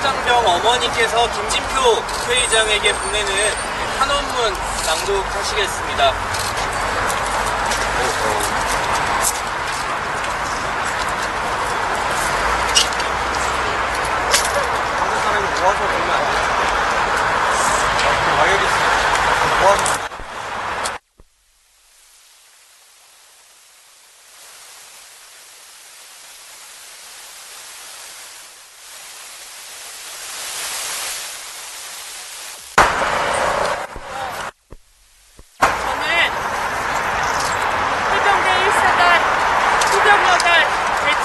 최상병 어머니께서 김진표 국회의장에게 보내는 탄원문 낭독하시겠습니다. 한국 사람이 모아서 보면 안 돼요? 가격이 모아서.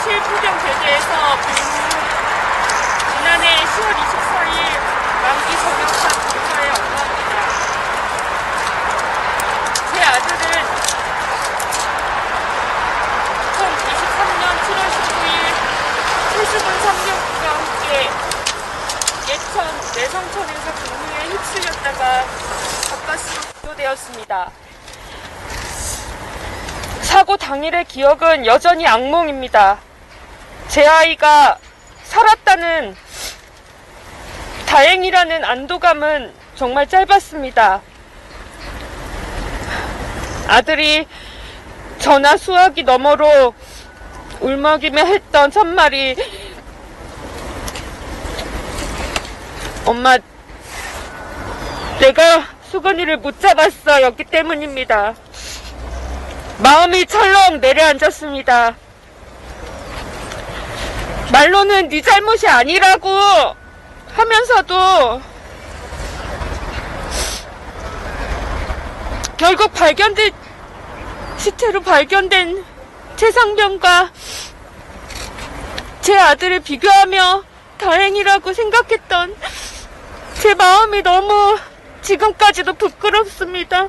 부경대대에서 지난해 10월 24일 만기 정형사 근처에 업무합니다. 제 아들은 2023년 7월 19일 최수근 상병과 함께 예천 내성천에서 근무에 휩쓸렸다가 가까스로 구조되었습니다. 사고 당일의 기억은 여전히 악몽입니다. 제 아이가 살았다는 다행이라는 안도감은 정말 짧았습니다. 아들이 전화 수화기 너머로 울먹이며 했던 첫말이 엄마, 내가 수근이를 못 잡았어 였기 때문입니다. 마음이 철렁 내려앉았습니다. 말로는 네 잘못이 아니라고 하면서도 결국 시체로 발견된 최상병과 제 아들을 비교하며 다행이라고 생각했던 제 마음이 너무 지금까지도 부끄럽습니다.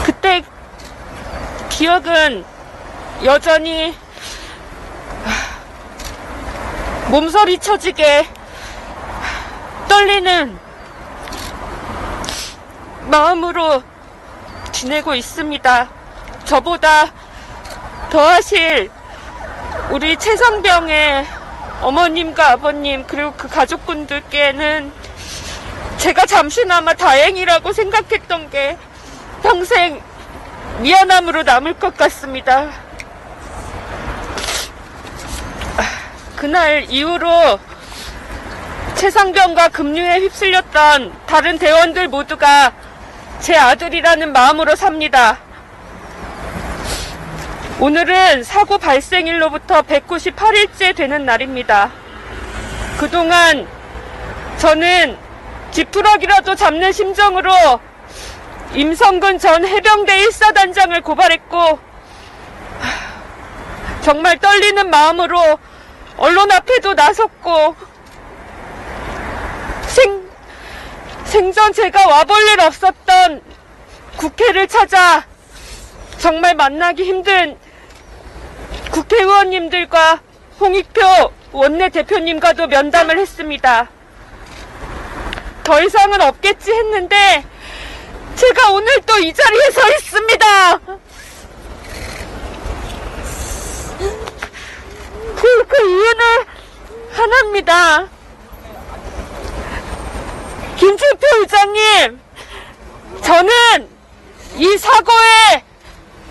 그때 기억은 여전히 몸서리 쳐지게 떨리는 마음으로 지내고 있습니다. 저보다 더하실 우리 최상병의 어머님과 아버님 그리고 그 가족분들께는 제가 잠시나마 다행이라고 생각했던 게 평생 미안함으로 남을 것 같습니다. 그날 이후로 최상병과 급류에 휩쓸렸던 다른 대원들 모두가 제 아들이라는 마음으로 삽니다. 오늘은 사고 발생일로부터 198일째 되는 날입니다. 그동안 저는 지푸라기라도 잡는 심정으로 임성근 전 해병대 1사단장을 고발했고 정말 떨리는 마음으로 언론 앞에도 나섰고 생전 제가 와볼 일 없었던 국회를 찾아 정말 만나기 힘든 국회의원님들과 홍익표 원내대표님과도 면담을 했습니다. 더 이상은 없겠지 했는데 제가 오늘 또 이 자리에 서 있습니다. 그 이유는 하나입니다. 김진표 의장님, 저는 이 사고의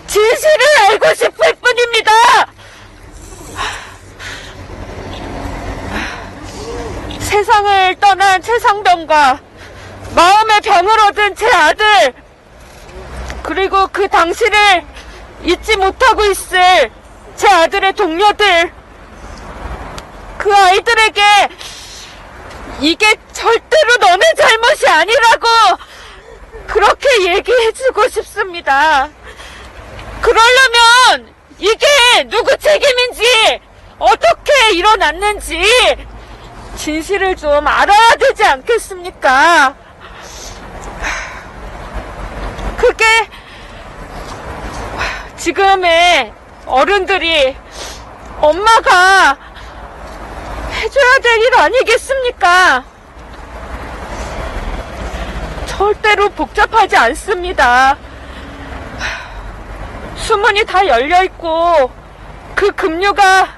진실을 알고 싶을 뿐입니다. 세상을 떠난 최상병과 마음의 병을 얻은 제 아들, 그리고 그 당시를 잊지 못하고 있을 제 아들의 동료들, 그 아이들에게 이게 절대로 너네 잘못이 아니라고 그렇게 얘기해주고 싶습니다. 그러려면 이게 누구 책임인지 어떻게 일어났는지 진실을 좀 알아야 되지 않겠습니까? 그게 지금의 어른들이 엄마가 해줘야 될 일 아니겠습니까? 절대로 복잡하지 않습니다. 수문이 다 열려있고 그 급류가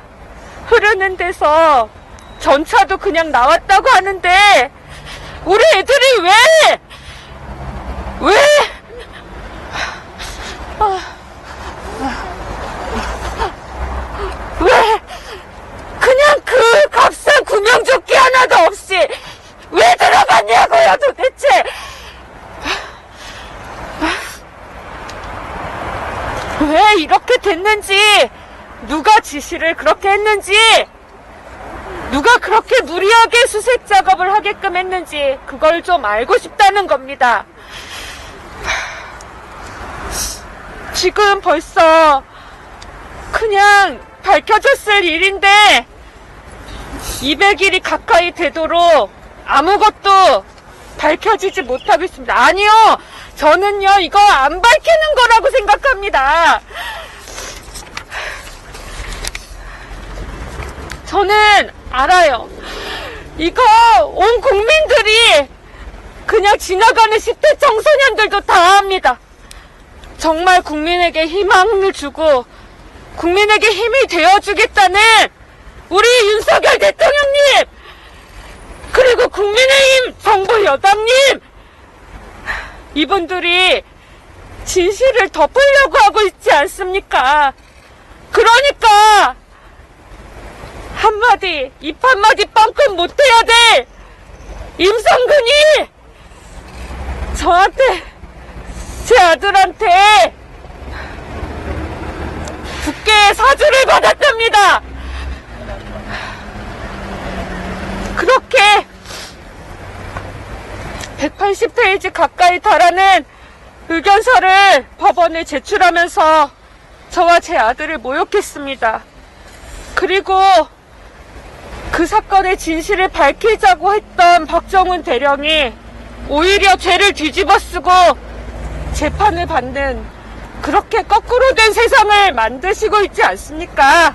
흐르는 데서 전차도 그냥 나왔다고 하는데 우리 애들이 왜 그냥 그 값싼 구명조끼 하나도 없이 왜 들어갔냐고요 도대체. 왜 이렇게 됐는지, 누가 지시를 그렇게 했는지, 누가 그렇게 무리하게 수색 작업을 하게끔 했는지 그걸 좀 알고 싶다는 겁니다. 지금 벌써 그냥 밝혀졌을 일인데 200일이 가까이 되도록 아무것도 밝혀지지 못하고 있습니다. 아니요, 저는요 이거 안 밝히는 거라고 생각합니다. 저는 알아요. 이거 온 국민들이, 그냥 지나가는 10대 청소년들도 다 압니다. 정말 국민에게 희망을 주고 국민에게 힘이 되어주겠다는 우리 윤석열 대통령님, 그리고 국민의힘 정부 여당님, 이분들이 진실을 덮으려고 하고 있지 않습니까? 그러니까 한마디, 입 한마디 뻥끗 못해야 될 임성근이 저한테, 제 아들한테 국회에 사주를 받았답니다. 그렇게 180페이지 가까이 달하는 의견서를 법원에 제출하면서 저와 제 아들을 모욕했습니다. 그리고 그 사건의 진실을 밝히자고 했던 박정훈 대령이 오히려 죄를 뒤집어쓰고 재판을 받는, 그렇게 거꾸로 된 세상을 만드시고 있지 않습니까?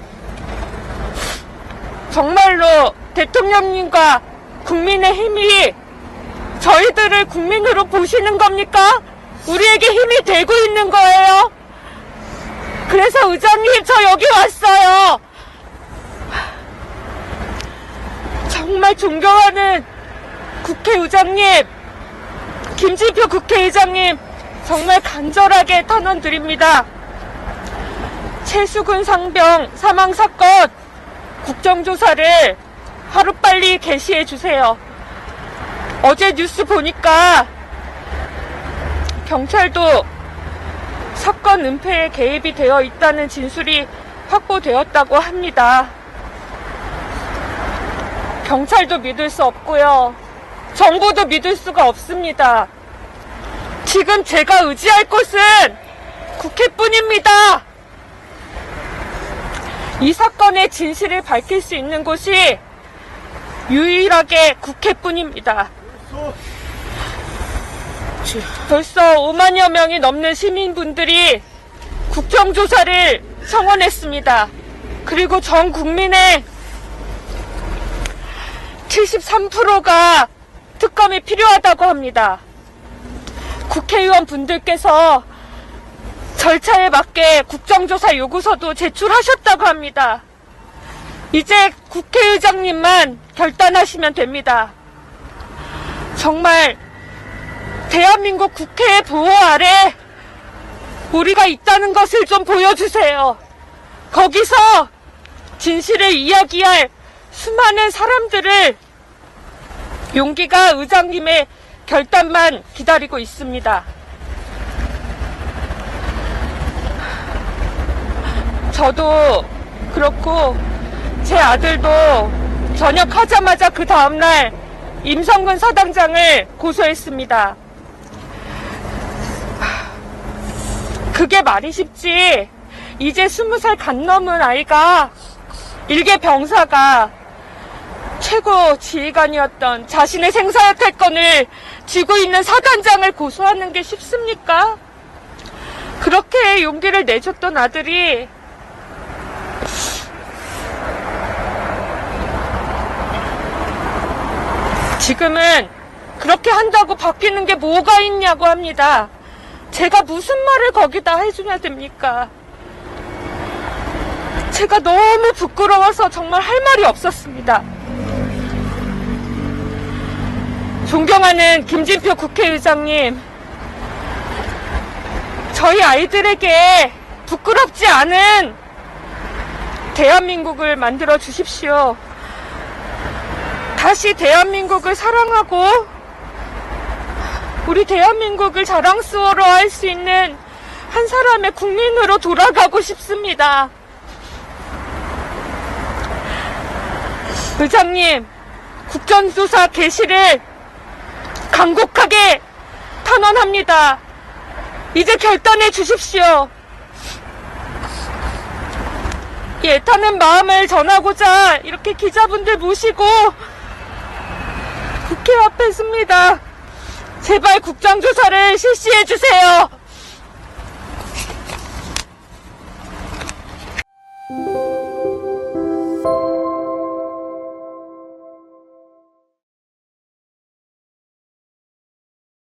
정말로 대통령님과 국민의힘이 저희들을 국민으로 보시는 겁니까? 우리에게 힘이 되고 있는 거예요? 그래서 의장님, 저 여기 왔어요. 정말 존경하는 국회의장님, 김진표 국회의장님, 정말 간절하게 탄원드립니다. 최수근 상병 사망사건 국정조사를 하루빨리 개시해 주세요. 어제 뉴스 보니까 경찰도 사건 은폐에 개입이 되어 있다는 진술이 확보되었다고 합니다. 경찰도 믿을 수 없고요, 정부도 믿을 수가 없습니다. 지금 제가 의지할 곳은 국회뿐입니다. 이 사건의 진실을 밝힐 수 있는 곳이 유일하게 국회뿐입니다. 벌써 5만여 명이 넘는 시민분들이 국정조사를 청원했습니다. 그리고 전 국민의 73%가 특검이 필요하다고 합니다. 국회의원 분들께서 절차에 맞게 국정조사 요구서도 제출하셨다고 합니다. 이제 국회의장님만 결단하시면 됩니다. 정말 대한민국 국회의 보호 아래 우리가 있다는 것을 좀 보여주세요. 거기서 진실을 이야기할 수많은 사람들을, 용기가 의장님의 결단만 기다리고 있습니다. 저도 그렇고 제 아들도 전역하자마자 그 다음날 임성근 사단장을 고소했습니다. 그게 말이 쉽지, 이제 20살 갓 넘은 아이가, 일개 병사가 최고 지휘관이었던 자신의 생사탈권을 쥐고 있는 사단장을 고소하는 게 쉽습니까? 그렇게 용기를 내줬던 아들이 지금은 그렇게 한다고 바뀌는 게 뭐가 있냐고 합니다. 제가 무슨 말을 거기다 해줘야 됩니까? 제가 너무 부끄러워서 정말 할 말이 없었습니다. 존경하는 김진표 국회의장님, 저희 아이들에게 부끄럽지 않은 대한민국을 만들어 주십시오. 다시 대한민국을 사랑하고 우리 대한민국을 자랑스러워 할 수 있는 한 사람의 국민으로 돌아가고 싶습니다. 의장님, 국정조사 개시를 간곡하게 탄원합니다. 이제 결단해 주십시오. 이 애타는 마음을 전하고자 이렇게 기자분들 모시고 국회 앞에 섭니다. 제발 국정조사를 실시해 주세요.